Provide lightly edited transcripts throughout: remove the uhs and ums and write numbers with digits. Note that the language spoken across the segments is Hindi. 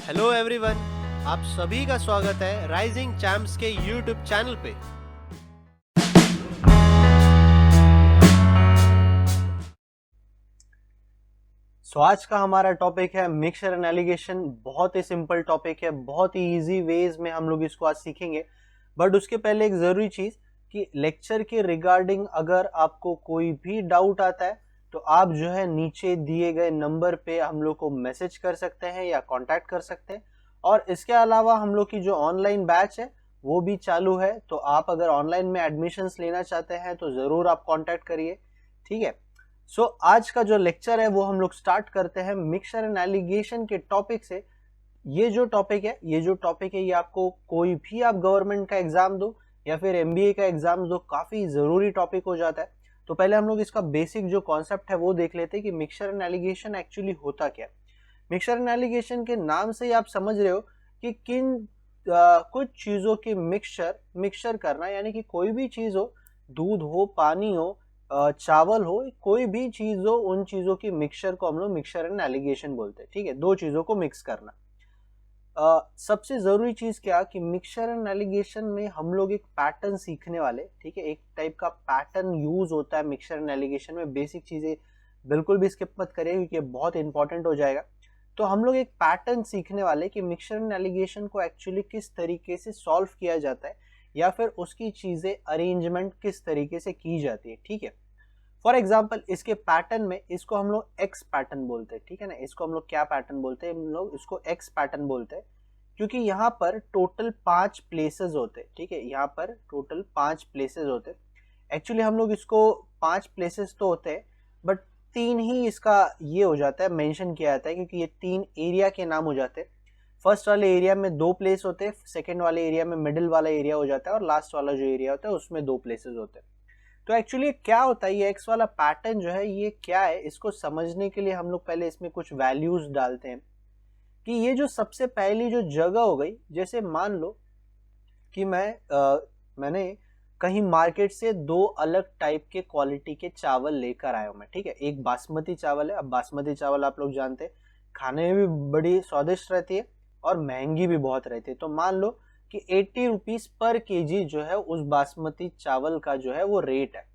हेलो एवरीवन, आप सभी का स्वागत है राइजिंग चैम्प्स के यूट्यूब चैनल पे। आज का हमारा टॉपिक है मिक्सचर एंड एलिगेशन। बहुत ही सिंपल टॉपिक है, बहुत ही इजी वेज में हम लोग इसको आज सीखेंगे। बट उसके पहले एक जरूरी चीज कि लेक्चर के रिगार्डिंग अगर आपको कोई भी डाउट आता है तो आप जो है नीचे दिए गए नंबर पे हम लोग को मैसेज कर सकते हैं या कांटेक्ट कर सकते हैं। और इसके अलावा हम लोग की जो ऑनलाइन बैच है वो भी चालू है, तो आप अगर ऑनलाइन में एडमिशन्स लेना चाहते हैं तो जरूर आप कांटेक्ट करिए, ठीक है। आज का जो लेक्चर है वो हम लोग स्टार्ट करते हैं मिक्सचर एंड एलिगेशन के टॉपिक से। ये जो टॉपिक है ये आपको कोई भी आप गवर्नमेंट का एग्जाम दो या फिर एमबीए का एग्जाम दो, काफी जरूरी टॉपिक हो जाता है। तो पहले हम लोग इसका बेसिक जो कॉन्सेप्ट है वो देख लेते हैं कि मिक्सचर एंड एलिगेशन एक्चुअली होता क्या है। मिक्सचर एंड एलिगेशन के नाम से ही आप समझ रहे हो कि कुछ चीजों की मिक्सचर करना, यानी कि कोई भी चीज हो, दूध हो, पानी हो, चावल हो, कोई भी चीज हो, उन चीजों की मिक्सचर को हम लोग मिक्सचर एंड एलिगेशन बोलते हैं, ठीक है। दो चीजों को मिक्स करना। सबसे जरूरी चीज क्या कि मिक्सचर एंड एलिगेशन में हम लोग एक पैटर्न सीखने वाले, ठीक है। एक टाइप का पैटर्न यूज होता है मिक्सचर एंड एलिगेशन में। बेसिक चीजें बिल्कुल भी स्किप मत करिए क्योंकि बहुत इंपॉर्टेंट हो जाएगा। तो हम लोग एक पैटर्न सीखने वाले कि मिक्सचर एंड एलिगेशन को एक्चुअली किस तरीके से सॉल्व किया जाता है या फिर उसकी चीजें अरेंजमेंट किस तरीके से की जाती है, ठीक है। फॉर एग्जाम्पल इसके पैटर्न में इसको हम लोग एक्स पैटर्न बोलते हैं, ठीक है ना। इसको हम लोग क्या पैटर्न बोलते हैं, हम लोग इसको एक्स पैटर्न बोलते हैं क्योंकि यहाँ पर टोटल 5 प्लेसेस होते हैं, ठीक है। यहाँ पर टोटल 5 प्लेसेस होते हैं। एक्चुअली हम लोग इसको 5 प्लेसेस तो होते हैं बट 3 ही इसका ये हो जाता है, मेंशन किया जाता है क्योंकि ये 3 एरिया के नाम हो जाते हैं। फर्स्ट वाले एरिया में 2 प्लेस होते हैं, सेकेंड वाले एरिया में मिडिल वाला एरिया हो जाता है और लास्ट वाला जो एरिया होता है उसमें 2 प्लेसेस होते हैं। तो एक्चुअली क्या होता है ये एक्स वाला पैटर्न जो है ये क्या है, इसको समझने के लिए हम लोग पहले इसमें कुछ वैल्यूज डालते हैं कि ये जो सबसे पहली जो जगह हो गई, जैसे मान लो कि मैंने कहीं मार्केट से 2 अलग टाइप के क्वालिटी के चावल लेकर आया हूं मैं, ठीक है। एक बासमती चावल है। अब बासमती चावल आप लोग जानते हैं खाने में भी बड़ी स्वादिष्ट रहती है और महंगी भी बहुत रहती है। तो मान लो कि 80 रुपीज पर केजी जो है उस बासमती चावल का जो है वो रेट है।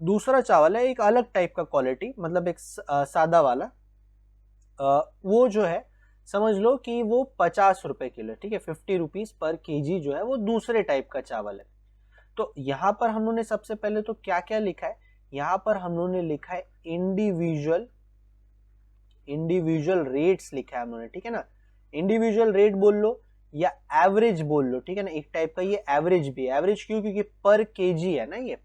दूसरा चावल है एक अलग टाइप का क्वालिटी, मतलब एक सादा वाला, वो जो है समझ लो कि वो 50 रुपए किलो, ठीक है। 50 रुपीज पर केजी जो है वो दूसरे टाइप का चावल है। तो यहाँ पर हम लोगों ने सबसे पहले तो क्या क्या लिखा है, यहाँ पर हम लोगों ने लिखा है इंडिविजुअल रेट्स लिखा है हम लोगों ने, ठीक है ना। इंडिविजुअल रेट बोल लो या एवरेज बोल लो, ठीक है ना। एक टाइप का ये एवरेज भी है। एवरेज क्यों, क्योंकि पर केजी है ना, ये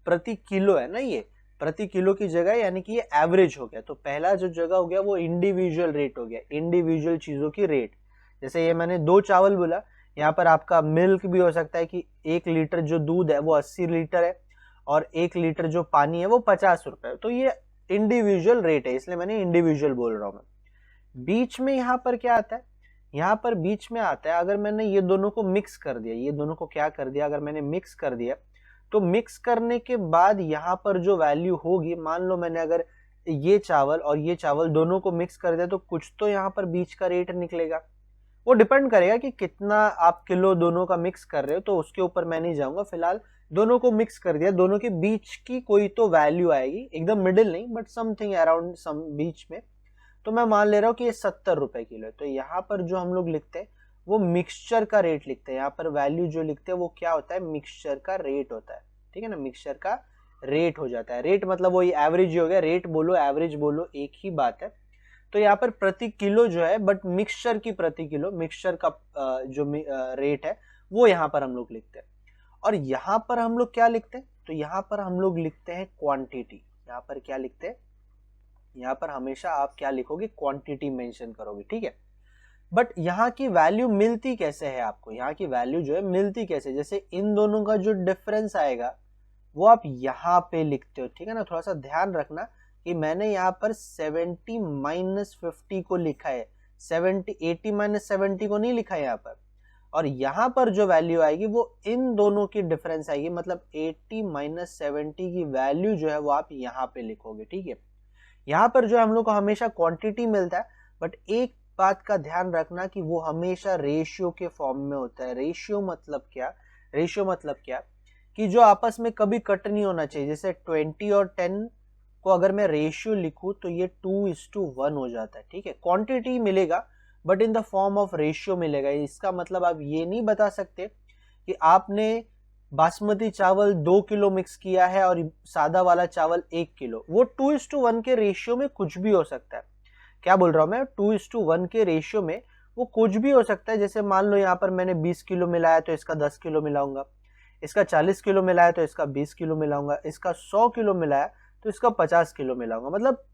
प्रति किलो है ना, ये प्रति किलो की जगह, यानी कि ये एवरेज हो गया। तो पहला जो जगह हो गया वो इंडिविजुअल रेट हो गया, इंडिविजुअल चीजों की रेट। जैसे ये मैंने 2 चावल बोला, यहाँ पर आपका मिल्क भी हो सकता है कि 1 लीटर जो दूध है वो 80 लीटर है और 1 लीटर जो पानी है वो 50 रुपए है। तो ये इंडिविजुअल रेट है, इसलिए मैंने इंडिविजुअल बोल रहा हूं मैं। बीच में यहाँ पर क्या आता है, यहाँ पर बीच में आता है अगर मैंने ये दोनों को मिक्स कर दिया, ये दोनों को क्या कर दिया, अगर मैंने मिक्स कर दिया तो मिक्स करने के बाद यहाँ पर जो वैल्यू होगी, मान लो मैंने अगर ये चावल और ये चावल दोनों को मिक्स कर दिया तो कुछ तो यहाँ पर बीच का रेट निकलेगा। वो डिपेंड करेगा कि कितना आप किलो दोनों का मिक्स कर रहे हो, तो उसके ऊपर मैं नहीं जाऊंगा। फिलहाल दोनों को मिक्स कर दिया, दोनों के बीच की कोई तो वैल्यू आएगी, एकदम मिडिल नहीं बट समथिंग अराउंड सम बीच में। तो मैं मान ले रहा हूँ कि ये 70 रुपए किलो है। तो यहाँ पर जो हम लोग लिखते हैं वो मिक्सचर का रेट लिखते हैं। यहाँ पर वैल्यू जो लिखते हैं वो क्या होता है, मिक्सचर का रेट होता है, ठीक है ना। मिक्सचर का रेट हो जाता है। रेट मतलब वही एवरेज हो गया, रेट बोलो एवरेज बोलो एक ही बात है। तो यहाँ पर प्रति किलो जो है, बट मिक्सचर की प्रति किलो, मिक्सचर का जो रेट है वो यहाँ पर हम लोग लिखते हैं। और यहाँ पर हम लोग क्या लिखते हैं, तो यहाँ पर हम लोग लिखते हैं क्वांटिटी। यहाँ पर क्या लिखते हैं, यहाँ पर हमेशा आप क्या लिखोगे, क्वांटिटी मेंशन करोगे, ठीक है। बट यहाँ की वैल्यू मिलती कैसे है आपको, यहाँ की वैल्यू जो है मिलती कैसे, जैसे इन दोनों का जो डिफरेंस आएगा वो आप यहाँ पे लिखते हो, ठीक है ना। थोड़ा सा ध्यान रखना कि मैंने यहाँ पर 70 माइनस 50 को लिखा है, 80 माइनस 70 को नहीं लिखा है यहाँ पर। और यहाँ पर जो वैल्यू आएगी वो इन दोनों की डिफरेंस आएगी, मतलब 80 माइनस 70 की वैल्यू जो है वो आप यहाँ पे लिखोगे, ठीक है। यहाँ पर जो हम लोग को हमेशा क्वांटिटी मिलता है बट एक बात का ध्यान रखना कि वो हमेशा रेशियो के फॉर्म में होता है। रेशियो मतलब क्या? रेशियो मतलब क्या कि जो आपस में कभी कट नहीं होना चाहिए। जैसे 20 और 10 को अगर मैं रेशियो लिखूं तो ये 2:1 हो जाता है, ठीक है। क्वांटिटी मिलेगा but in the form of ratio मिलेगा। इसका मतलब आप ये नहीं बता सकते कि आपने बासमती चावल 2 किलो मिक्स किया है और सादा वाला चावल 1 किलो। वो 2:1 के रेशियो में कुछ भी हो सकता है। क्या बोल रहा हूं मैं? 2:1 के रेशियो में वो कुछ भी हो सकता है। जैसे मान लो यहाँ पर मैंने 20 किलो मिलाया तो इसका 10 किलो मिलाऊंगा, इसका 40 किलो मिलाया तो इसका 20 किलो मिलाऊंगा, इसका 100 किलो मिलाया तो इसका 50 किलो मिलाऊंगा। मतलब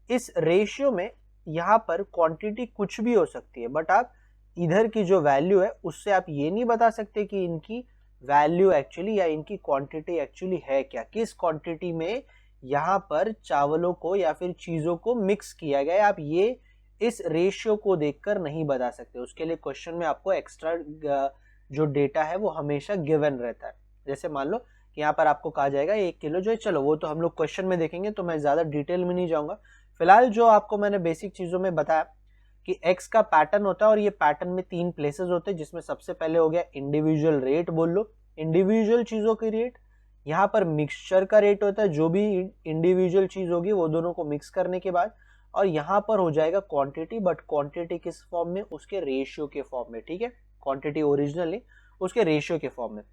इस रेशियो में यहाँ पर क्वांटिटी कुछ भी हो सकती है, बट आप इधर की जो वैल्यू है उससे आप ये नहीं बता सकते कि इनकी वैल्यू एक्चुअली या इनकी क्वांटिटी एक्चुअली है क्या, किस क्वांटिटी में यहाँ पर चावलों को या फिर चीजों को मिक्स किया गया है। आप ये इस रेशियो को देखकर नहीं बता सकते। उसके लिए क्वेश्चन में आपको एक्स्ट्रा जो डेटा है वो हमेशा गिवन रहता है। जैसे मान लो कि यहाँ पर आपको कहा जाएगा 1 किलो जो है, चलो वो तो हम लोग क्वेश्चन में देखेंगे तो मैं ज्यादा डिटेल में नहीं जाऊंगा। फिलहाल जो आपको मैंने बेसिक चीजों में बताया कि एक्स का पैटर्न होता है और ये पैटर्न में 3 प्लेसेस होते हैं, जिसमें सबसे पहले हो गया इंडिविजुअल रेट। बोल लो इंडिविजुअल चीजों की रेट। यहाँ पर मिक्सचर का रेट होता है, जो भी इंडिविजुअल चीज होगी वो दोनों को मिक्स करने के बाद। और यहाँ पर हो जाएगा क्वांटिटी, बट क्वांटिटी किस फॉर्म में? उसके रेशियो के फॉर्म में, ठीक है। क्वांटिटी ओरिजिनली उसके रेशियो के फॉर्म में।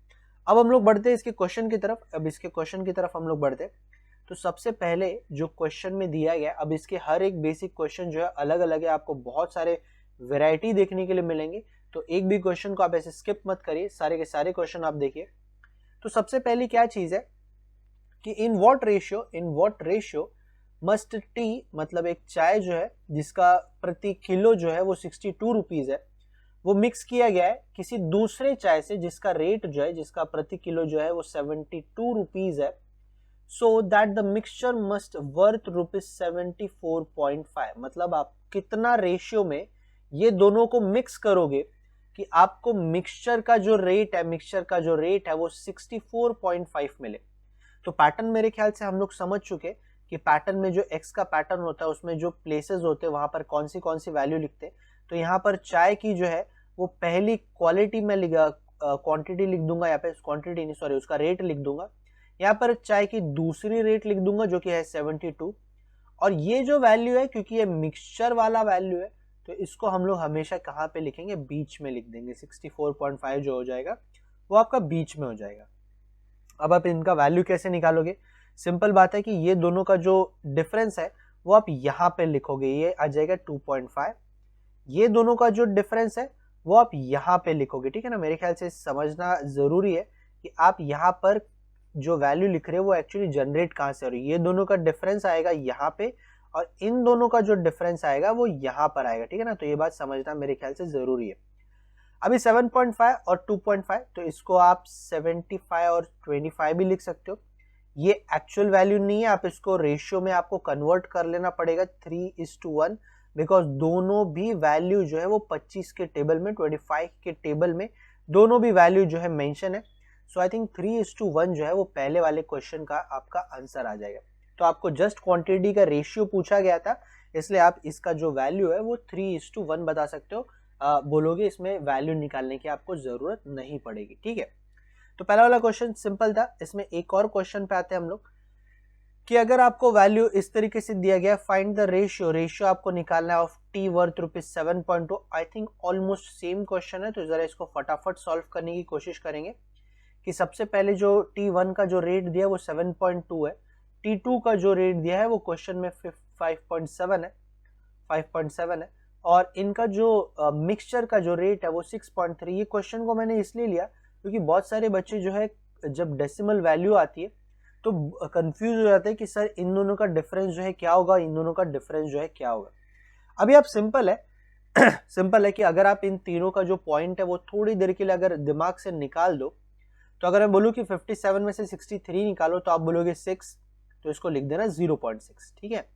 अब हम लोग बढ़ते हैं इसके क्वेश्चन की तरफ। अब इसके क्वेश्चन की तरफ हम लोग बढ़ते हैं तो सबसे पहले जो क्वेश्चन में दिया गया, अब इसके हर एक बेसिक क्वेश्चन जो है अलग अलग है, आपको बहुत सारे वैरायटी देखने के लिए मिलेंगे। तो एक भी क्वेश्चन को आप ऐसे स्किप मत करिए, सारे के सारे क्वेश्चन आप देखिए। तो सबसे पहली क्या चीज है कि in what ratio must T, मतलब एक चाय जो है जिसका प्रति किलो जो है वो 62 रुपीज है, वो मिक्स किया गया है किसी दूसरे चाय से जिसका रेट जो है, जिसका प्रति किलो जो है वो 72 रुपीज है। So that the mixture must worth ₹74.5। मतलब आप कितना रेशियो में ये दोनों को मिक्स करोगे कि आपको मिक्सचर का जो रेट है वो 64.5 मिले। तो पैटर्न मेरे ख्याल से हम लोग समझ चुके कि पैटर्न में जो एक्स का पैटर्न होता है उसमें जो प्लेसेस होते हैं वहां पर कौन सी वैल्यू लिखते हैं। तो यहाँ पर चाय की जो है वो पहली क्वालिटी में क्वांटिटी लिख दूंगा, यहाँ पे क्वांटिटी नहीं सॉरी उसका रेट लिख दूंगा। यहाँ पर चाय की दूसरी रेट लिख दूंगा जो कि है 72। और ये जो वैल्यू है, क्योंकि ये मिक्सचर वाला वैल्यू है तो इसको हम लोग हमेशा कहाँ पे लिखेंगे? बीच में लिख देंगे। 64.5 जो हो जाएगा वो आपका बीच में हो जाएगा। अब आप इनका वैल्यू कैसे निकालोगे? सिंपल बात है कि ये दोनों का जो डिफरेंस है वो आप यहाँ पे लिखोगे, ये आ जाएगा 2.5। ये दोनों का जो डिफरेंस है वो आप यहाँ पे लिखोगे, ठीक है ना। मेरे ख्याल से समझना जरूरी है कि आप यहाँ पर जो वैल्यू लिख रहे हो वो एक्चुअली जनरेट कहाँ से हो रही है। ये दोनों का डिफरेंस आएगा यहाँ पे और इन दोनों का जो डिफरेंस आएगा वो यहाँ पर आएगा, ठीक है ना। तो ये बात समझना मेरे ख्याल से जरूरी है। अभी 7.5 और 2.5, तो इसको आप 75 और 25 भी लिख सकते हो। ये एक्चुअल वैल्यू नहीं है, आप इसको रेशियो में आपको कन्वर्ट कर लेना पड़ेगा 3:1, बिकॉज दोनों भी वैल्यू जो है वो 25 के टेबल में, 25 के टेबल में दोनों भी वैल्यू जो है मेंशन है। सो आई थिंक 3:1 जो है वो पहले वाले क्वेश्चन का आपका आंसर आ जाएगा। तो आपको जस्ट क्वांटिटी का रेशियो पूछा गया था, इसलिए आप इसका जो वैल्यू है वो 3:1 बता सकते हो। बोलोगे, इसमें वैल्यू निकालने की आपको जरूरत नहीं पड़ेगी, ठीक है। तो पहला वाला क्वेश्चन सिंपल था। इसमें एक और क्वेश्चन पे आते हैं हम लोग कि अगर आपको वैल्यू इस तरीके से दिया गया, फाइंड द रेशियो आपको निकालना है of T worth ₹7.2। I think almost same question है, तो जरा इसको फटाफट सॉल्व करने की कोशिश करेंगे। कि सबसे पहले जो T1 का जो रेट दिया है वो 7.2 है, T2 का जो रेट दिया है वो क्वेश्चन में 5.7 है, 5.7 है, और इनका जो मिक्सचर का जो रेट है वो 6.3। ये क्वेश्चन को मैंने इसलिए लिया क्योंकि बहुत सारे बच्चे जो है जब डेसिमल वैल्यू आती है तो कंफ्यूज हो जाते हैं कि सर इन दोनों का डिफरेंस जो है क्या होगा, इन दोनों का डिफरेंस जो है क्या होगा। अभी आप सिंपल है कि अगर आप इन तीनों का जो पॉइंट है वो थोड़ी देर के लिए अगर दिमाग से निकाल दो, तो अगर मैं बोलूं कि 57 में से 63 निकालो तो आप बोलोगे 6, तो इसको लिख देना 0.6, ठीक है।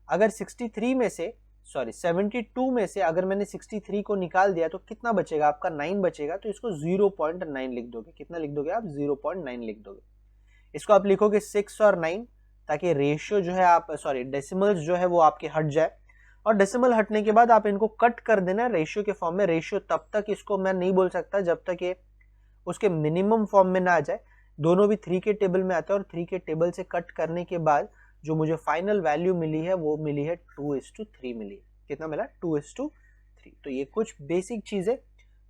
अगर 72 में से अगर मैंने 63 को निकाल दिया तो कितना बचेगा आपका? 9 बचेगा, तो इसको 0.9 लिख दोगे। कितना लिख दोगे आप? 0.9 लिख दोगे। इसको आप लिखोगे 6 और 9, ताकि रेशियो जो है आप डेसिमल्स जो है वो आपके हट जाए। और डेसिमल हटने के बाद आप इनको कट कर देना रेशियो के फॉर्म में। रेशियो तब तक इसको मैं नहीं बोल सकता जब तक ये उसके मिनिमम फॉर्म में ना आ जाए। दोनों भी 3 के टेबल में आते हैं और 3 के टेबल से कट करने के बाद जो मुझे फाइनल वैल्यू मिली है वो मिली है 2:3 मिली है। कितना मिला? 2:3। तो ये कुछ बेसिक चीज है,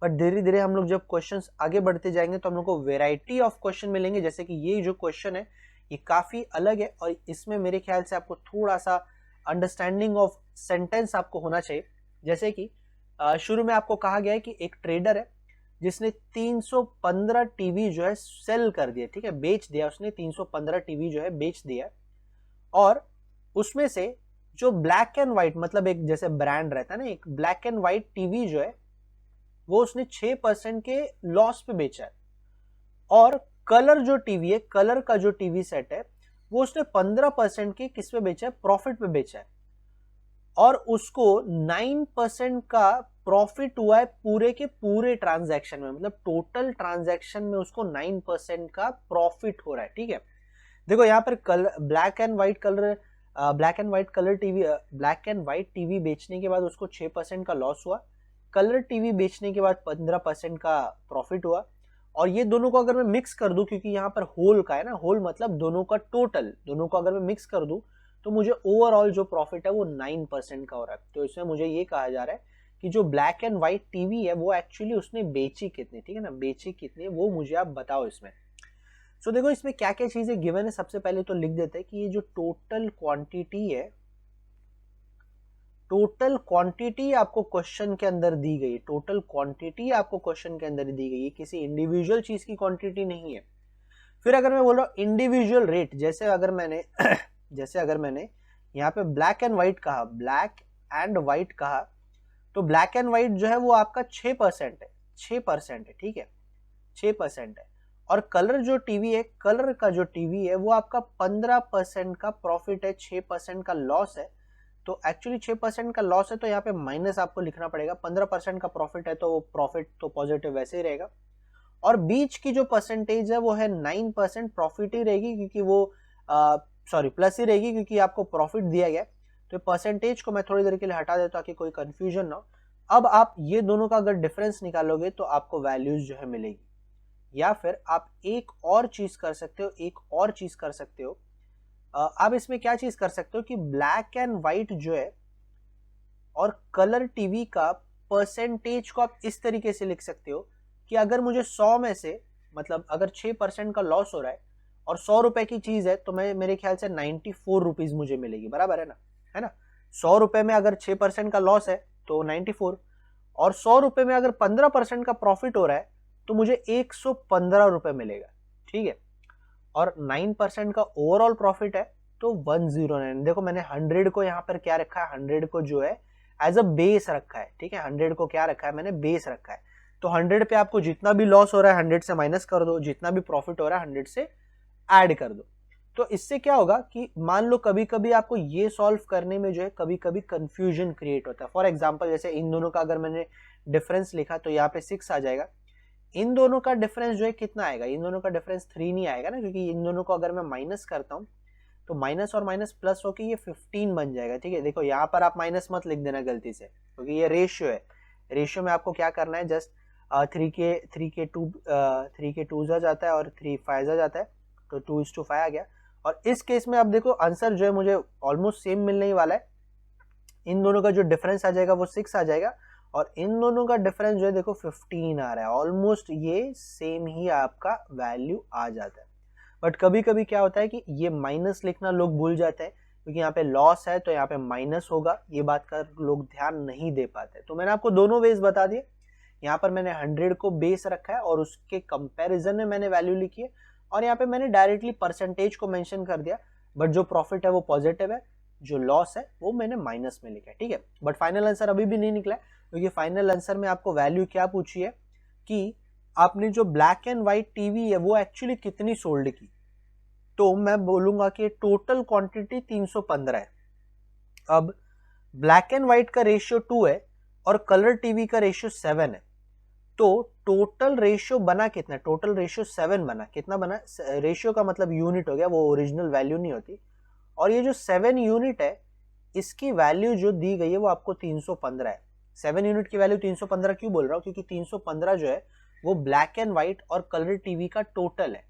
बट धीरे धीरे हम लोग जब क्वेश्चंस आगे बढ़ते जाएंगे तो हम लोग को वेराइटी ऑफ क्वेश्चन मिलेंगे। जैसे कि ये जो क्वेश्चन है ये काफी अलग है और इसमें मेरे ख्याल से आपको थोड़ा सा अंडरस्टैंडिंग ऑफ सेंटेंस आपको होना चाहिए। जैसे कि शुरू में आपको कहा गया है कि एक ट्रेडर है जिसने 315 टीवी जो है सेल कर दिया, ठीक है, बेच दिया। उसने 315 टीवी जो है बेच दिया और उसमें से जो ब्लैक एंड व्हाइट, मतलब एक जैसे ब्रांड रहता है ना, एक ब्लैक एंड व्हाइट टीवी जो है वो उसने 6% के लॉस पे बेचा है। और कलर जो टीवी है, कलर का जो टीवी सेट है वो उसने 15% के किस पे बेचा है? प्रॉफिट पे बेचा है। और उसको 9% का प्रॉफिट हुआ है पूरे के पूरे ट्रांजैक्शन में, मतलब टोटल ट्रांजैक्शन में उसको 9% का प्रॉफिट हो रहा है। ठीक है, देखो यहाँ पर colour black and white TV बेचने के बाद उसको 6% का लॉस हुआ, कलर टीवी बेचने के बाद 15% का प्रॉफिट हुआ। और ये दोनों को अगर मैं मिक्स कर दूं, क्योंकि यहाँ पर होल का है ना, होल मतलब दोनों का टोटल, दोनों को अगर मैं मिक्स कर दूं तो मुझे ओवरऑल जो प्रॉफिट है वो 9% का हो रहा है। तो इसमें मुझे ये कहा जा रहा है कि जो ब्लैक एंड व्हाइट टीवी है वो एक्चुअली उसने बेची कितनी, ठीक है ना, बेची कितनी वो मुझे आप बताओ इसमें। सो देखो इसमें क्या क्या चीजें गिवन है। सबसे पहले तो लिख देते हैं कि ये जो टोटल क्वांटिटी है, टोटल क्वांटिटी आपको क्वेश्चन के अंदर दी गई, टोटल क्वांटिटी आपको क्वेश्चन के अंदर दी गई है, किसी इंडिविजुअल चीज की क्वांटिटी नहीं है। फिर अगर मैं बोल रहा हूँ इंडिविजुअल रेट, जैसे अगर मैंने यहाँ पे ब्लैक एंड व्हाइट कहा, तो ब्लैक एंड व्हाइट जो है वो आपका 6% है, 6% है, ठीक है, 6% है। और कलर जो टीवी है, कलर का जो टीवी है वो आपका 15% का प्रॉफिट है, 6% का लॉस है। तो एक्चुअली 6% का लॉस है तो यहाँ पे माइनस आपको लिखना पड़ेगा। 15% का प्रॉफिट है तो प्रॉफिट तो पॉजिटिव वैसे ही रहेगा। और बीच की जो परसेंटेज है वो है 9%, प्रॉफिट ही रहेगी क्योंकि वो प्लस ही रहेगी क्योंकि आपको प्रॉफिट दिया गया। तो परसेंटेज को मैं थोड़ी देर के लिए हटा देता हूँ ताकि कोई कंफ्यूजन ना हो। अब आप ये दोनों का अगर डिफरेंस निकालोगे तो आपको वैल्यूज जो है मिलेगी। या फिर आप एक और चीज कर सकते हो, आप इसमें क्या चीज कर सकते हो कि ब्लैक एंड व्हाइट जो है और कलर टीवी का परसेंटेज को आप इस तरीके से लिख सकते हो कि अगर मुझे 100 में से, मतलब अगर 6% का लॉस हो रहा है और 100 रुपए की चीज है तो मेरे ख्याल से 94 रुपीज मुझे मिलेगी, बराबर है ना 100 रुपए में अगर 6% का लॉस है तो 94, और 100 रुपए में अगर 15% का प्रॉफिट हो रहा है तो मुझे 115 रुपए मिलेगा, ठीक है। और 9% का ओवरऑल प्रॉफिट है तो 109। देखो मैंने 100 को यहाँ पर क्या रखा है, 100 को जो है एज अ बेस रखा है, ठीक है, 100 को क्या रखा है मैंने, बेस रखा है। तो 100 पे आपको जितना भी लॉस हो रहा है 100 से माइनस कर दो, जितना भी प्रॉफिट हो रहा है 100 से ऐड कर दो। तो इससे क्या होगा कि मान लो कभी कभी आपको ये सॉल्व करने में जो है कभी कभी कंफ्यूजन क्रिएट होता है। फॉर एग्जांपल जैसे इन दोनों का अगर मैंने डिफरेंस लिखा तो यहाँ पे 6 आ जाएगा। इन दोनों का डिफरेंस जो है कितना आएगा, इन दोनों का डिफरेंस 3 नहीं आएगा ना, क्योंकि इन दोनों को अगर मैं माइनस करता हूँ तो माइनस और माइनस प्लस होकर ये 15 बन जाएगा, ठीक है। देखो यहाँ पर आप माइनस मत लिख देना गलती से, क्योंकि ये रेशियो है। रेशियो में आपको क्या करना है, जस्ट 3 के 2 आ जाता है और 3 5 आ जाता है, तो 2:5 आ गया। और इस केस में अब देखो आंसर जो है मुझे ऑलमोस्ट सेम मिलने ही वाला है। इन दोनों का जो डिफरेंस आ जाएगा वो 6 आ जाएगा और इन दोनों का डिफरेंस जो है देखो 15 आ रहा है। ऑलमोस्ट ये सेम ही आपका वैल्यू आ जाता है। बट कभी कभी क्या होता है कि ये माइनस लिखना लोग भूल जाते हैं, क्योंकि यहाँ पे लॉस है तो यहाँ पे माइनस होगा, ये बात का लोग ध्यान नहीं दे पाते। तो मैंने आपको दोनों वेज बता दिए। यहाँ पर मैंने 100 को बेस रखा है और उसके कंपैरिजन में मैंने वैल्यू लिखी है, और यहाँ पे मैंने डायरेक्टली परसेंटेज को मेंशन कर दिया। बट जो प्रॉफिट है वो पॉजिटिव है, जो लॉस है वो मैंने माइनस में लिखा है, ठीक है। बट फाइनल आंसर अभी भी नहीं निकला है, क्योंकि फाइनल आंसर में आपको वैल्यू क्या पूछी है कि आपने जो ब्लैक एंड व्हाइट टीवी है वो एक्चुअली कितनी सोल्ड की। तो मैं बोलूंगा कि टोटल क्वांटिटी 315 है। अब ब्लैक एंड व्हाइट का रेशियो 2 है और कलर टीवी का रेशियो 7 है, तो टोटल रेशियो बना कितना, टोटल रेशियो 7 बना। कितना बना, रेशियो का मतलब यूनिट हो गया, वो ओरिजिनल वैल्यू नहीं होती। और ये जो 7 यूनिट है इसकी वैल्यू जो दी गई है वो आपको 315 है। 7 यूनिट की वैल्यू 315 क्यों बोल रहा हूँ, क्योंकि 315 जो है वो ब्लैक एंड व्हाइट और कलर टीवी का टोटल है,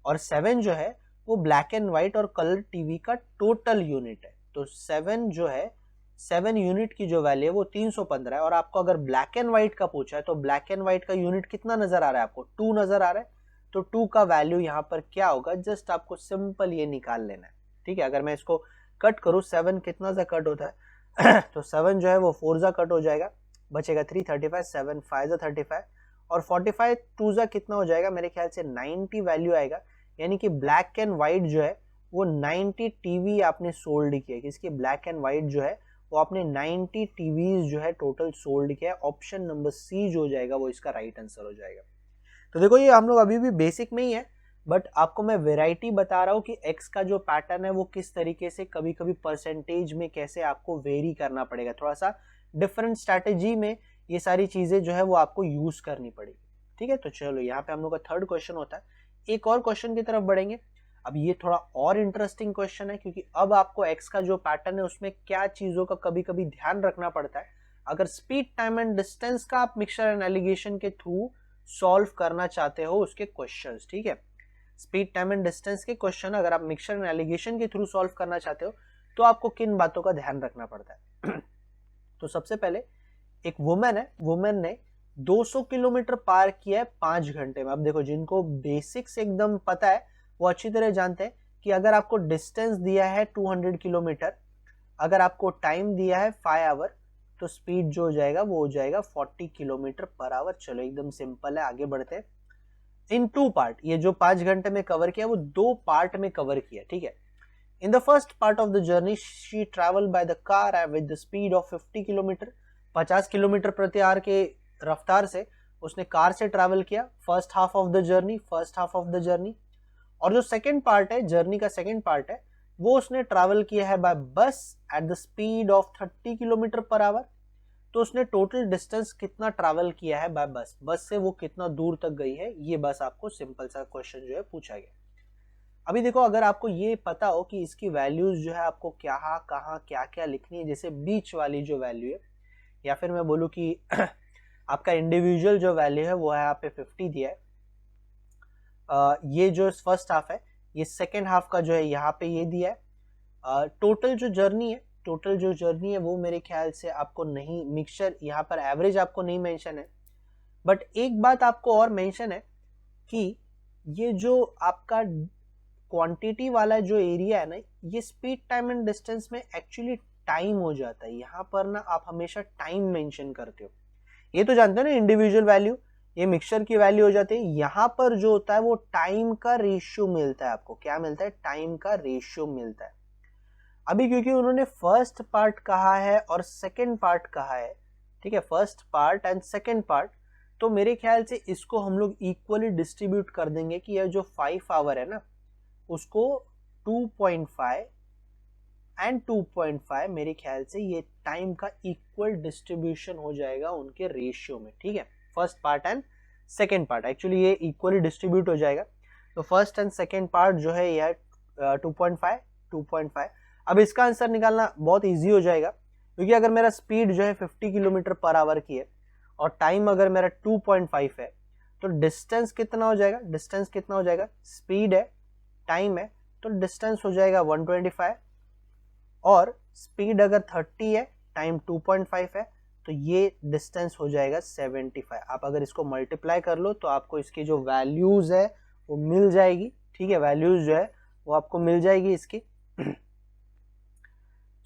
और 7 जो है वो ब्लैक एंड व्हाइट और कलर टीवी का टोटल यूनिट है। तो 7 जो है, 7 यूनिट की जो वैल्यू है वो 315 है। और आपको अगर ब्लैक एंड व्हाइट का पूछा है तो ब्लैक एंड व्हाइट का यूनिट कितना नजर आ रहा है आपको, 2 नजर आ रहा है। तो 2 का वैल्यू यहाँ पर क्या होगा, जस्ट आपको सिंपल ये निकाल लेना है, ठीक है। अगर मैं इसको कट करूँ, 7 कितना सा कट होता है तो 7 जो है वो 4 सा कट हो जाएगा, बचेगा 3, 35, 7 5 सा 35, और 45 2 सा कितना हो जाएगा, मेरे ख्याल से 90 वैल्यू आएगा। यानी कि ब्लैक एंड व्हाइट जो है वो 90 टीवी आपने सोल्ड किया है, किसकी, ब्लैक एंड व्हाइट जो है वो आपने 90 टीवीज जो है टोटल सोल्ड किया है। ऑप्शन नंबर सी जो हो जाएगा वो इसका राइट आंसर हो जाएगा। तो देखो ये हम लोग अभी भी बेसिक में ही है, बट आपको मैं वेराइटी बता रहा हूँ कि एक्स का जो पैटर्न है वो किस तरीके से कभी कभी परसेंटेज में कैसे आपको वेरी करना पड़ेगा, थोड़ा सा डिफरेंट स्ट्रैटेजी में ये सारी चीजें जो है वो आपको यूज करनी पड़ेगी, ठीक है। तो चलो यहाँ पे हम लोग का थर्ड क्वेश्चन होता है, एक और क्वेश्चन की तरफ बढ़ेंगे। अब ये थोड़ा और इंटरेस्टिंग क्वेश्चन है, क्योंकि अब आपको एक्स का जो पैटर्न है उसमें क्या चीजों का कभी कभी ध्यान रखना पड़ता है। अगर स्पीड, टाइम एंड डिस्टेंस का आप मिक्सचर एंड एलिगेशन के थ्रू सॉल्व करना चाहते हो उसके क्वेश्चंस, ठीक है, स्पीड, टाइम एंड डिस्टेंस के क्वेश्चन अगर आप मिक्सचर एंड एलिगेशन के थ्रू सॉल्व करना चाहते हो तो आपको किन बातों का ध्यान रखना पड़ता है तो सबसे पहले एक वुमेन है, वुमेन ने 200 किलोमीटर पार किया है 5 घंटे में। अब देखो जिनको बेसिक्स एकदम पता है वो अच्छी तरह जानते हैं कि अगर आपको डिस्टेंस दिया है 200 किलोमीटर, अगर आपको टाइम दिया है 5 आवर, तो स्पीड जो हो जाएगा वो हो जाएगा 40 किलोमीटर पर आवर। चलो एकदम सिंपल है, आगे बढ़ते हैं। इन 2 पार्ट, ये जो 5 घंटे में कवर किया वो 2 पार्ट में कवर किया, ठीक है। In the first part of the journey she travel by the car with the speed of 50 kilometre, 50 kilometre प्रति आवर के रफ्तार से उसने कार से ट्रैवल किया first half of the journey, first half of the journey. और जो सेकंड पार्ट है, जर्नी का सेकंड पार्ट है, वो उसने ट्रैवल किया है बाय बस at the speed of 30 kilometre per hour. तो उसने टोटल डिस्टेंस कितना ट्रैवल किया है बाय बस, बस से वो कितना दूर तक गई है, ये बस आपको सिंपल सा क्वेश्चन जो है पूछा गया। अभी देखो अगर आपको ये पता हो कि इसकी वैल्यूज जो है आपको क्या कहाँ क्या क्या लिखनी है, जैसे बीच वाली जो वैल्यू है, या फिर मैं बोलूँ कि आपका इंडिविजुअल जो वैल्यू है वो है यहाँ पे 50 दिया है, ये जो फर्स्ट हाफ है, ये सेकेंड हाफ का जो है यहाँ पे ये दिया है। टोटल जो जर्नी है, टोटल जो जर्नी है वो मेरे ख्याल से आपको नहीं, मिक्सचर यहाँ पर एवरेज आपको नहीं मेंशन है, बट एक बात आपको और मेंशन है कि ये जो आपका क्वांटिटी वाला जो एरिया है ना, ये स्पीड, टाइम एंड डिस्टेंस में एक्चुअली टाइम हो जाता है। यहाँ पर ना आप हमेशा टाइम मेंशन करते हो, ये तो जानते हो ना, इंडिविजुअल वैल्यू ये मिक्सचर की वैल्यू हो जाती है। यहाँ पर जो होता है वो टाइम का रेशियो मिलता है आपको, क्या मिलता है, टाइम का रेशियो मिलता है। अभी क्योंकि उन्होंने फर्स्ट पार्ट कहा है और सेकंड पार्ट कहा है, ठीक है, first part and second part, तो मेरे ख्याल से इसको हम लोग इक्वली डिस्ट्रीब्यूट कर देंगे कि यह जो 5 आवर है ना उसको 2.5 एंड 2.5, मेरे ख्याल से ये टाइम का इक्वल डिस्ट्रीब्यूशन हो जाएगा उनके रेशियो में, ठीक है। First part and second part actually ये इक्वली डिस्ट्रीब्यूट हो जाएगा। तो फर्स्ट एंड सेकेंड पार्ट जो है यह 2.5। अब इसका आंसर निकालना बहुत इजी हो जाएगा, क्योंकि अगर मेरा स्पीड जो है 50 किलोमीटर पर आवर की है और टाइम अगर मेरा 2.5 है, तो डिस्टेंस कितना हो जाएगा, डिस्टेंस कितना हो जाएगा, स्पीड है, टाइम है, तो डिस्टेंस हो जाएगा 125, और स्पीड अगर 30 है, टाइम 2.5 है, तो ये डिस्टेंस हो जाएगा 75। आप अगर इसको मल्टीप्लाई कर लो तो आपको इसकी जो वैल्यूज है वो मिल जाएगी, ठीक है, वैल्यूज जो है वो आपको मिल जाएगी इसकी।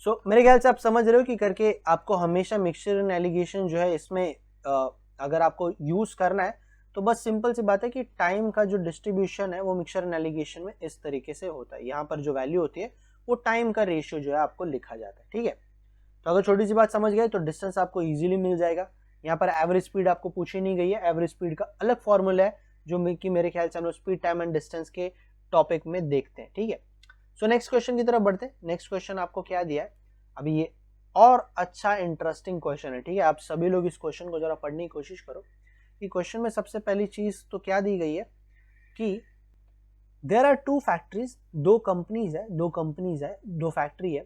सो मेरे ख्याल से आप समझ रहे हो कि करके आपको हमेशा मिक्सचर एंड एलिगेशन जो है इसमें अगर आपको यूज करना है तो बस सिंपल सी बात है कि टाइम का जो डिस्ट्रीब्यूशन है वो मिक्सचर एंड एलिगेशन में इस तरीके से होता है। यहाँ पर जो वैल्यू होती है वो टाइम का रेशियो जो है आपको लिखा जाता है, ठीक है। तो अगर छोटी सी बात समझ गए तो डिस्टेंस आपको इजीली मिल जाएगा। यहाँ पर एवरेज स्पीड आपको पूछी नहीं गई है, एवरेज स्पीड का अलग फॉर्मूला है जो कि मेरे ख्याल से हम लोग स्पीड, टाइम एंड डिस्टेंस के टॉपिक में देखते हैं, ठीक है। सो नेक्स्ट क्वेश्चन की तरफ बढ़ते हैं। नेक्स्ट क्वेश्चन आपको क्या दिया है, अभी ये और अच्छा इंटरेस्टिंग क्वेश्चन है, ठीक है। आप सभी लोग इस क्वेश्चन को जरा पढ़ने की कोशिश करो कि क्वेश्चन में सबसे पहली चीज तो क्या दी गई है कि देयर आर 2 फैक्ट्रीज, 2 कंपनीज है, 2 फैक्ट्री है,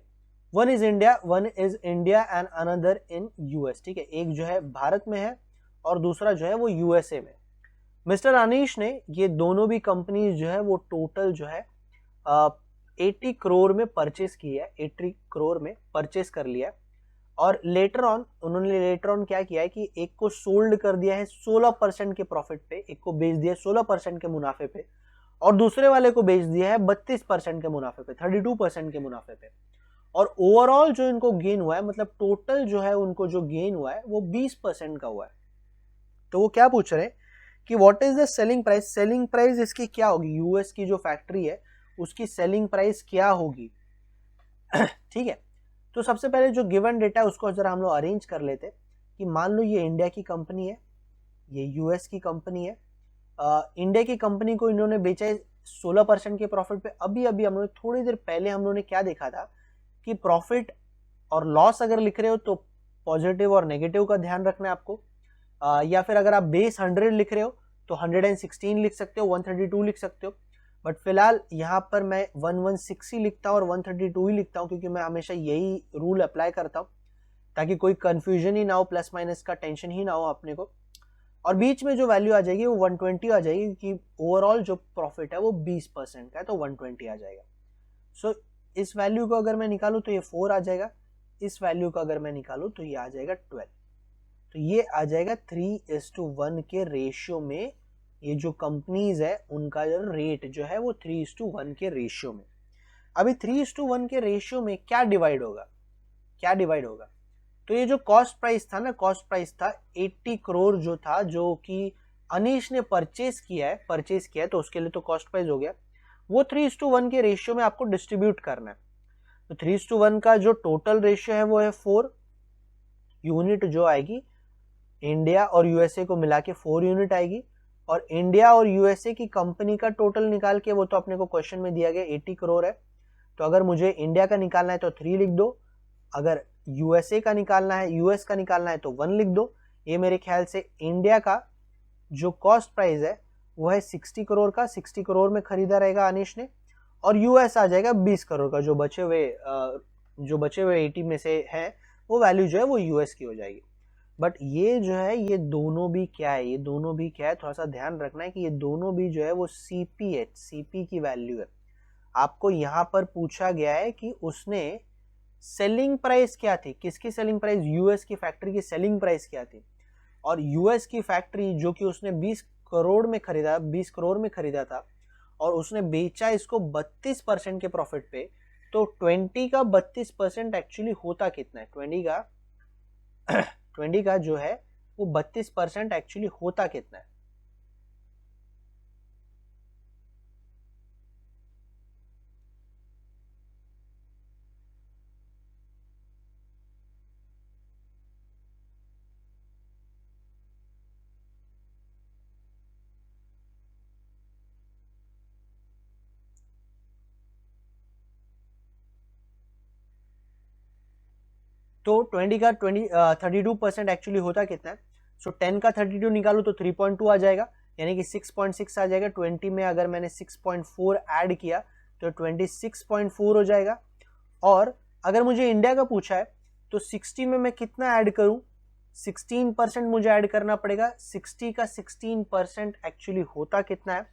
one is India and another in US, ठीक है, एक जो है भारत में है और दूसरा जो है वो यूएसए में। मिस्टर अनीश ने ये दोनों भी कंपनीज जो है वो टोटल जो है 80 करोड़ में परचेस की है, 80 करोड़ में परचेस कर लिया है। और लेटर ऑन क्या किया है कि एक को सोल्ड कर दिया है 16% के प्रॉफिट पे, एक को बेच दिया है 16% के मुनाफे पे, और दूसरे वाले को बेच दिया है 32% के मुनाफे पे, 32% के मुनाफे पे। और ओवरऑल जो इनको गेन हुआ है, मतलब टोटल जो है उनको जो गेन हुआ है वो 20% का हुआ है। तो वो क्या पूछ रहे हैं कि what is the selling price, selling price इसकी क्या होगी, यूएस की जो फैक्ट्री है उसकी सेलिंग प्राइस क्या होगी। ठीक है, तो सबसे पहले जो गिवन डेटा है उसको जरा हम लोग अरेंज कर लेते कि मान लो ये इंडिया की कंपनी है, ये यूएस की कंपनी है। इंडिया की कंपनी को इन्होंने बेचा है 16% के प्रॉफिट पे। अभी अभी हम लोग थोड़ी देर पहले हम लोगों ने क्या देखा था कि प्रॉफिट और लॉस अगर लिख रहे हो तो पॉजिटिव और नेगेटिव का ध्यान रखना है आपको, या फिर अगर आप बेस 100 लिख रहे हो तो 116 लिख सकते हो, 132 लिख सकते हो। बट फिलहाल यहाँ पर मैं 116 ही लिखता हूँ और 132 ही लिखता हूँ, क्योंकि मैं हमेशा यही रूल अप्लाई करता हूँ ताकि कोई कंफ्यूजन ही ना हो, प्लस माइनस का टेंशन ही ना हो अपने को। और बीच में जो वैल्यू आ जाएगी वो 120 आ जाएगी, क्योंकि ओवरऑल जो प्रॉफिट है वो 20% का है, तो 120 आ जाएगा। सो इस वैल्यू को अगर मैं निकालूं तो ये 4 आ जाएगा, इस वैल्यू को अगर मैं निकालूं तो ये आ जाएगा 12। तो ये आ जाएगा 3:1 के रेशियो में। ये जो कंपनीज है उनका जो रेट जो है वो 3:1 के रेशियो में। अभी 3:1 के रेशियो में क्या डिवाइड होगा, क्या डिवाइड होगा, तो ये जो कॉस्ट प्राइस था ना, कॉस्ट प्राइस था 80 करोड़ जो था, जो कि अनीश ने परचेस किया है, तो उसके लिए तो कॉस्ट प्राइस हो गया, वो 3:1 के रेशियो में आपको डिस्ट्रीब्यूट करना है। तो 3:1 का जो टोटल रेशियो है वो है 4 यूनिट, जो आएगी इंडिया और यूएसए को मिला के 4 यूनिट आएगी। और इंडिया और यूएसए की कंपनी का टोटल निकाल के, वो तो अपने को क्वेश्चन में दिया गया 80 करोड़ है, तो अगर मुझे इंडिया का निकालना है तो 3 लिख दो, अगर यूएसए का निकालना है, यूएस का निकालना है तो 1 लिख दो। ये मेरे ख्याल से इंडिया का जो कॉस्ट प्राइस है वो है 60 करोड़ का, 60 करोड़ में खरीदा रहेगा अनीश ने, और यूएस आ जाएगा 20 करोड़ का, जो बचे हुए 80 में से है वो वैल्यू जो है वो यूएस की हो जाएगी। बट ये जो है ये दोनों भी क्या है, ये दोनों भी क्या है, थोड़ा सा ध्यान रखना है कि ये दोनों भी जो है वो सीपी की वैल्यू है। आपको यहाँ पर पूछा गया है कि उसने सेलिंग प्राइस क्या थी, किसकी सेलिंग प्राइस, यूएस की फैक्ट्री की सेलिंग प्राइस क्या थी। और यूएस की फैक्ट्री जो कि उसने 20 करोड़ में खरीदा था और उसने बेचा इसको 32% के प्रॉफिट पे, तो 20 का 32% एक्चुअली होता कितना है, 20 का जो है वो 32% एक्चुअली होता कितना है। तो 20 का 32% एक्चुअली होता कितना है। सो 10 का 32 निकालू तो 3.2 आ जाएगा, यानी कि 6.6 आ जाएगा। 20 में अगर मैंने 6.4 ऐड किया तो 26.4 हो जाएगा। और अगर मुझे इंडिया का पूछा है तो 60 में मैं कितना ऐड करूं, 16% मुझे ऐड करना पड़ेगा। 60 का 16% एक्चुअली होता कितना है,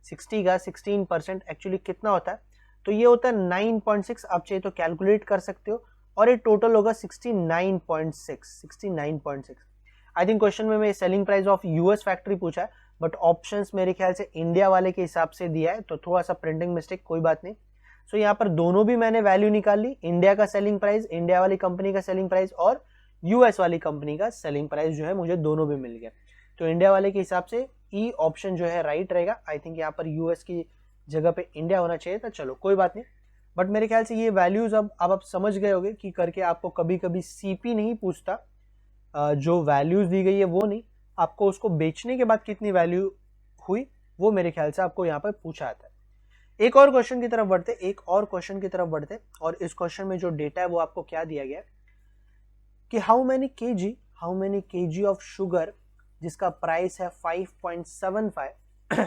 60 का 16% एक्चुअली कितना होता है, तो ये होता है 9.6। आप चाहिए तो कैलकुलेट कर सकते हो, और ये टोटल होगा 69.6। आई थिंक क्वेश्चन में मैं selling price of US factory पूछा है, बट ऑप्शंस मेरे ख्याल से इंडिया वाले के हिसाब से दिया है, तो थोड़ा सा प्रिंटिंग मिस्टेक, कोई बात नहीं। सो यहाँ पर दोनों भी मैंने वैल्यू निकाल ली, इंडिया का सेलिंग प्राइस, इंडिया वाली कंपनी का सेलिंग प्राइस, और यूएस वाली कंपनी का सेलिंग प्राइस जो है मुझे दोनों भी मिल गया। तो इंडिया वाले के हिसाब से ई ऑप्शन जो है राइट रहेगा। आई थिंक यहाँ पर यूएस की जगह पे इंडिया होना चाहिए था, चलो कोई बात नहीं। बट मेरे ख्याल से ये वैल्यूज अब आप समझ गए होंगे कि करके आपको कभी कभी सीपी नहीं पूछता, जो वैल्यूज दी गई है वो नहीं, आपको उसको बेचने के बाद कितनी वैल्यू हुई वो मेरे ख्याल से आपको यहाँ पर पूछा आता है। एक और क्वेश्चन की तरफ बढ़ते, और इस क्वेश्चन में जो डेटा है वो आपको क्या दिया गया है कि how many KG of sugar जिसका प्राइस है 5.75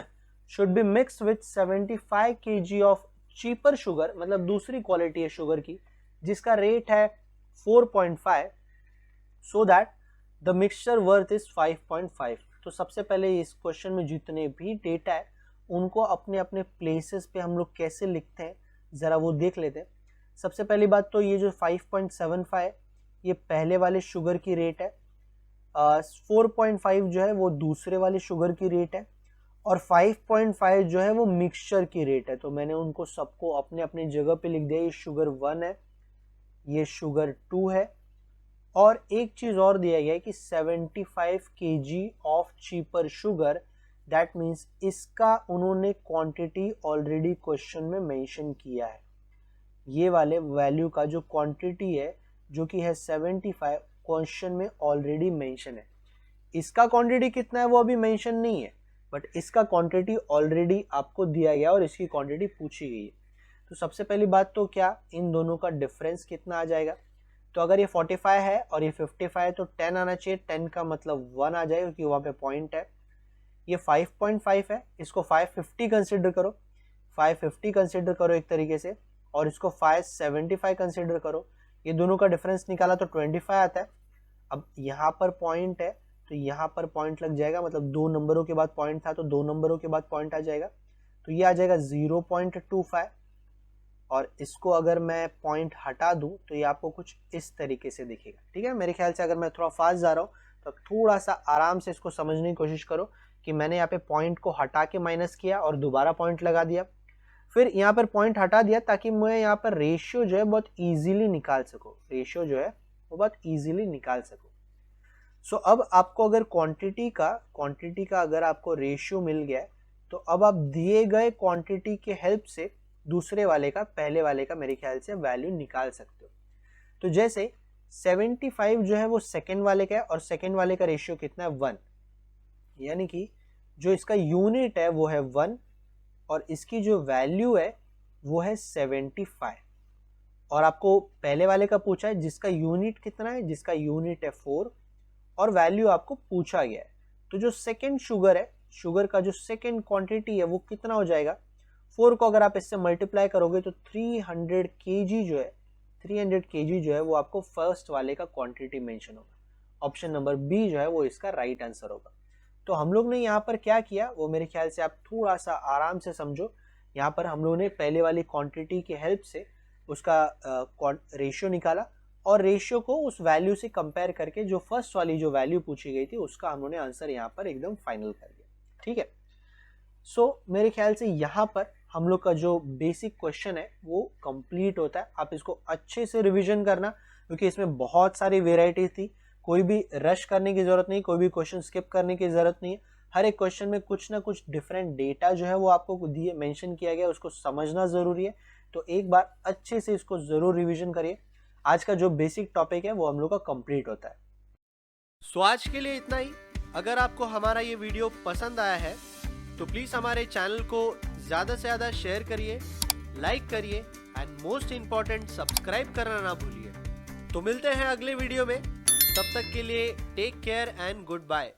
should be mix with 75 kg of cheaper sugar, मतलब दूसरी क्वालिटी है शुगर की जिसका रेट है 4.5, so that the mixture worth is 5.5। तो सबसे पहले इस क्वेश्चन में जितने भी डेटा है उनको अपने अपने प्लेसेस पे हम लोग कैसे लिखते हैं ज़रा वो देख लेते हैं। सबसे पहली बात तो ये जो 5.75 है ये पहले वाले शुगर की रेट है, 4.5 जो है वो दूसरे वाले शुगर की रेट है, और 5.5 जो है वो मिक्सचर की रेट है। तो मैंने उनको सबको अपने अपने जगह पे लिख दिया। ये शुगर 1 है, ये शुगर 2 है, और एक चीज़ और दिया गया है कि 75 kg of cheaper sugar, that means इसका उन्होंने क्वांटिटी ऑलरेडी क्वेश्चन में मेंशन किया है। ये वाले वैल्यू का जो क्वांटिटी है जो कि है 75 क्वेश्चन में ऑलरेडी मेंशन है। इसका क्वांटिटी कितना है वो अभी मेंशन नहीं है, बट इसका क्वांटिटी ऑलरेडी आपको दिया गया और इसकी क्वांटिटी पूछी गई है। तो सबसे पहली बात तो क्या इन दोनों का डिफरेंस कितना आ जाएगा। तो अगर ये 45 है और ये 55 है तो 10 आना चाहिए, 10 का मतलब 1 आ जाएगा क्योंकि वहाँ पे पॉइंट है। ये 5.5 है, इसको 550 कंसिडर करो, 550 कंसिडर करो एक तरीके से, और इसको 575 कंसिडर करो। ये दोनों का डिफरेंस निकाला तो 25 आता है। अब यहाँ पर पॉइंट है तो यहाँ पर पॉइंट लग जाएगा, मतलब 2 नंबरों के बाद पॉइंट था तो 2 नंबरों के बाद पॉइंट आ जाएगा। तो ये आ जाएगा 0.25, और इसको अगर मैं पॉइंट हटा दूं तो ये आपको कुछ इस तरीके से दिखेगा। ठीक है, मेरे ख्याल से अगर मैं थोड़ा फास्ट जा रहा हूँ तो थोड़ा सा आराम से इसको समझने की कोशिश करो कि मैंने यहाँ पे पॉइंट को हटा के माइनस किया और दोबारा पॉइंट लगा दिया, फिर यहाँ पर पॉइंट हटा दिया ताकि मैं यहाँ पर रेशियो जो है बहुत ईजिली निकाल सकूँ, रेशियो जो है वो बहुत ईजिली निकाल सकूँ। सो अब आपको अगर क्वांटिटी का अगर आपको रेशियो मिल गया है तो अब आप दिए गए क्वांटिटी के हेल्प से दूसरे वाले का पहले वाले का मेरे ख्याल से वैल्यू निकाल सकते हो। तो जैसे 75 जो है वो सेकेंड वाले का है और सेकेंड वाले का रेशियो कितना है 1, यानी कि जो इसका यूनिट है वो है 1 और इसकी जो वैल्यू है वो है 75, और आपको पहले वाले का पूछा है जिसका यूनिट कितना है, जिसका यूनिट है 4 और वैल्यू आपको पूछा गया है। तो जो सेकेंड शुगर है, शुगर का जो सेकेंड क्वांटिटी है वो कितना हो जाएगा, 4 को अगर आप इससे मल्टीप्लाई करोगे तो 300 kg जो है, 300 kg जो है वो आपको फर्स्ट वाले का क्वांटिटी मेंशन होगा। ऑप्शन नंबर बी जो है वो इसका राइट आंसर होगा। तो हम लोग ने यहाँ पर क्या किया वो मेरे ख्याल से आप थोड़ा सा आराम से समझो। यहाँ पर हम लोगों ने पहले वाली क्वांटिटी की हेल्प से उसका रेशियो निकाला और रेशियो को उस वैल्यू से कंपेयर करके जो फर्स्ट वाली जो वैल्यू पूछी गई थी उसका हम लोगों ने आंसर यहाँ पर एकदम फाइनल कर दिया। ठीक है, सो मेरे ख्याल से यहाँ पर हम लोग का जो बेसिक क्वेश्चन है वो कंप्लीट होता है। आप इसको अच्छे से रिवीजन करना क्योंकि इसमें बहुत सारी वेराइटी थी, कोई भी रश करने की ज़रूरत नहीं, कोई भी क्वेश्चन स्किप करने की ज़रूरत नहीं है। हर एक क्वेश्चन में कुछ ना कुछ डिफरेंट डेटा जो है वो आपको दिए मेंशन किया गया, उसको समझना ज़रूरी है। तो एक बार अच्छे से इसको ज़रूर रिविजन करिए। आज का जो बेसिक टॉपिक है वो हम लोग का कंप्लीट होता है। सो आज के लिए इतना ही। अगर आपको हमारा ये वीडियो पसंद आया है तो प्लीज़ हमारे चैनल को ज़्यादा से ज़्यादा शेयर करिए, लाइक करिए एंड मोस्ट इम्पॉर्टेंट सब्सक्राइब करना ना भूलिए। तो मिलते हैं अगले वीडियो में, तब तक के लिए take care and good bye.